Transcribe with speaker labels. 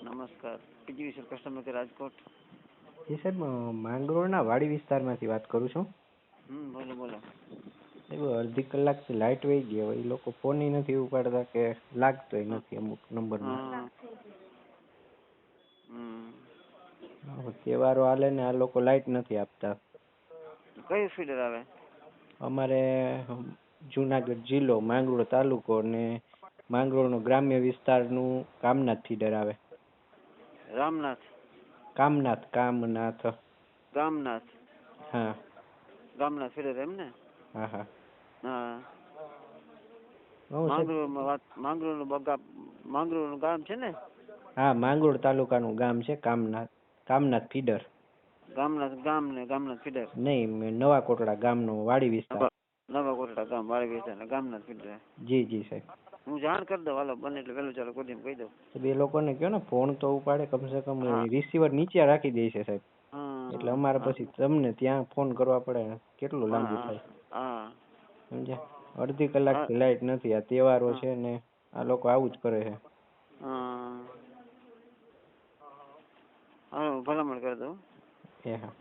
Speaker 1: નમસ્કાર. પીજી વિશે કસ્ટમર કે રાજકોટ.
Speaker 2: જી સાહેબ, માંગરોળના વાડી વિસ્તારમાંથી વાત કરું છું.
Speaker 1: બોલો બોલો.
Speaker 2: સાહેબ, અડધી કલાકથી લાઇટ વહી ગઈ. હવે એ લોકો ફોન નથી ઉપાડતા કે લાગતોય નથી અમુક નંબરમાં.
Speaker 1: હા.
Speaker 2: તહેવારો હાલે ને આ લોકો લાઇટ નથી આપતા.
Speaker 1: કયું ફીડર આવે?
Speaker 2: અમારે જુનાગઢ જિલ્લો, માંગરોળ તાલુકો અને માંગરોળનો ગ્રામ્ય વિસ્તારનું કામનાથ ફીડર આવે.
Speaker 1: રામનાથ.
Speaker 2: કામનાથ.
Speaker 1: ગામનાથ.
Speaker 2: હા
Speaker 1: ગામનાથ ફીડર એમ ને?
Speaker 2: હા હા.
Speaker 1: હા.
Speaker 2: હું સાહેબ,
Speaker 1: માંગરોળનું ગામ છે ને?
Speaker 2: હા, માંગરોળ તાલુકાનું ગામ છે કામનાથ ફીડર.
Speaker 1: ગામનાથ ફીડર.
Speaker 2: નહીં, નવા કોટડા ગામનો વાડી વિસ્તાર.
Speaker 1: નવા કોટડા ગામ વાળી વિસ્તાર ગામનાથ ફીડર.
Speaker 2: જી જી સાહેબ.
Speaker 1: હું જાણ કરી દઉં, હાલો બને એટલે વહેલું ચાલો કોઈ કહી દઉં.
Speaker 2: સાહેબ, એ લોકોને કહો ને ફોન તો ઉપાડે, કમસે કમ
Speaker 1: હા.
Speaker 2: રિસીવર નીચે રાખી દે છે સાહેબ. એટલે
Speaker 1: હા
Speaker 2: અમારે
Speaker 1: હા
Speaker 2: પછી તમને ત્યાં ફોન કરવા પડે, કેટલું લાંબુ
Speaker 1: હા
Speaker 2: થાય
Speaker 1: હા
Speaker 2: સમજ્યા? અડધી
Speaker 1: હા
Speaker 2: કલાકથી લાઇટ નથી. આ તહેવારો
Speaker 1: હા
Speaker 2: છે ને આ લોકો આવું જ કરે છે.
Speaker 1: હા. ભલામણ કરી દઉં.
Speaker 2: એ હા.